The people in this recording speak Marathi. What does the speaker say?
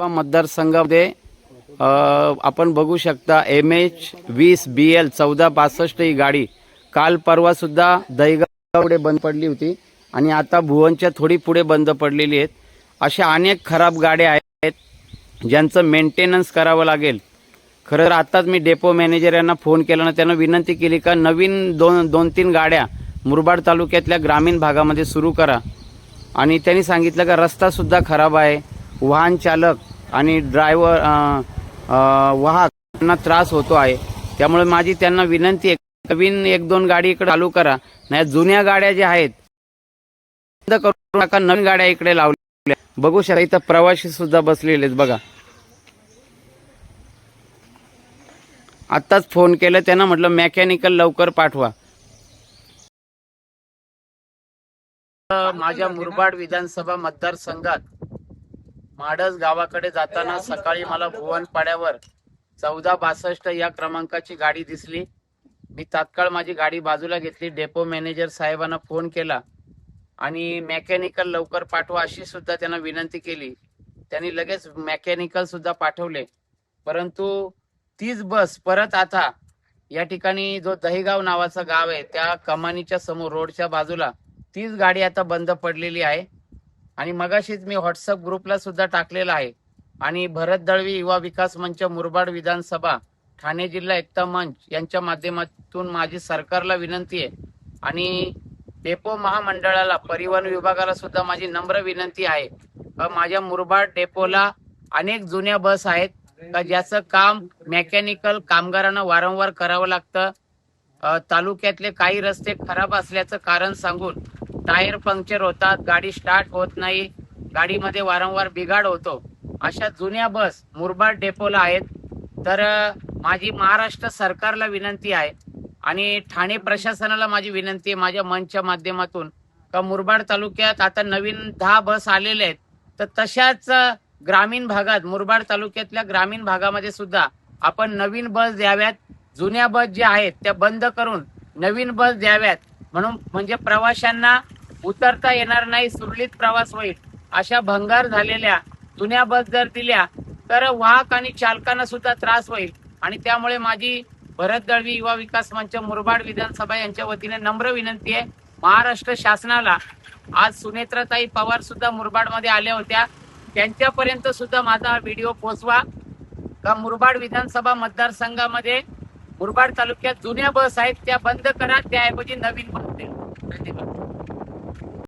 मतदारसंघामध्ये आपण बघू शकता MH20BL 1462 ही गाडी काल परवा सुद्धा दहीगावडे बंद पडली होती आणि आता भुवनच्या थोडी पुढे बंद पडलेली आहेत। अशा अनेक खराब गाड्या आहेत ज्यांचं मेंटेनन्स करावं लागेल। खरं तर आताच मी डेपो मॅनेजर यांना फोन केला ना, त्यांना विनंती केली का नवीन दोन तीन गाड्या मुरबाड तालुक्यातल्या ग्रामीण भागामध्ये सुरू करा आणि त्यांनी सांगितलं का रस्ता सुद्धा खराब आहे, वाहन चालक आणि ड्रायव्हर वाहकांना त्रास होतो आहे। त्यामुळे माझी त्यांना विनंती आहे नवीन 1-2 गाडी इकडे चालू करा, नाही जुन्या गाड्या ज्या आहेत बंद करू नका, नवीन गाड्या इकडे लावल्या। बघू शकता इथं प्रवासी सुद्धा बसलेले आहेत बघा। आत्ताच फोन केला त्यांना, म्हटलं मेकॅनिकल लवकर पाठवा। माझ्या मुरबाड विधानसभा मतदारसंघात माडस गावाकडे जाताना सकाळी मला भुवनपाड्यावर 1462 या क्रमांकाची गाडी दिसली। मी तात्काळ माझी गाडी बाजूला घेतली, डेपो मॅनेजर साहेबांना फोन केला आणि मेकॅनिकल लवकर पाठवा अशी सुद्धा त्यांना विनंती केली। त्यांनी लगेच मेकॅनिकल सुद्धा पाठवले, परंतु तीच बस परत आता या ठिकाणी जो दहीगाव नावाचा गाव आहे त्या कमानीच्या समोर रोडच्या बाजूला तीच गाडी आता बंद पडलेली आहे। आणि मगाशीच मी व्हॉट्सअप ग्रुपला सुद्धा टाकलेला आहे आणि भरत दळवी युवा विकास मंच मुरबाड विधानसभा ठाणे जिल्हा एकता मंच यांच्या माध्यमातून माझी सरकारला विनंती आहे आणि डेपो महामंडळाला परिवहन विभागाला सुद्धा माझी नम्र विनंती आहे। माझ्या मुरबाड डेपोला अनेक जुन्या बस आहेत का ज्याचं काम मेकॅनिकल कामगारांना वारंवार करावं लागतं। तालुक्यातले काही रस्ते खराब असल्याचं कारण सांगून टायर पंक्चर होतात, गाडी स्टार्ट होत नाही, गाडीमध्ये वारंवार बिघाड होतो। अशा जुन्या बस मुरबाड डेपोला आहेत। तर माझी महाराष्ट्र सरकारला विनंती आहे आणि ठाणे प्रशासनाला माझी विनंती आहे माझ्या मंचच्या माध्यमातून का मुरबाड तालुक्यात आता नवीन 10 बस आलेले आहेत, तर तशाच ग्रामीण भागात मुरबाड तालुक्यातल्या ग्रामीण भागामध्ये सुद्धा आपण नवीन बस द्याव्यात। जुन्या बस ज्या आहेत त्या बंद करून नवीन बस द्याव्यात, म्हणजे प्रवाशांना उतरता येणार नाही, सुरळीत प्रवास होईल। अशा भंगार झालेल्या जुन्या बस जर दिल्या तर वाहक आणि चालकांना सुद्धा त्रास होईल आणि त्यामुळे माझी भरत दळवी युवा विकास मंच मुरबाड विधानसभा यांच्या वतीने नम्र विनंती आहे महाराष्ट्र शासनाला। आज सुनेत्राताई पवार सुद्धा मुरबाडमध्ये आल्या होत्या, त्यांच्यापर्यंत सुद्धा माझा व्हिडिओ पोहोचवा का मुरबाड विधानसभा मतदारसंघामध्ये मुरबाड तालुक्यात जुन्या बस आहेत त्या बंद करा, त्याऐवजी नवीन बस द्या। धन्यवाद।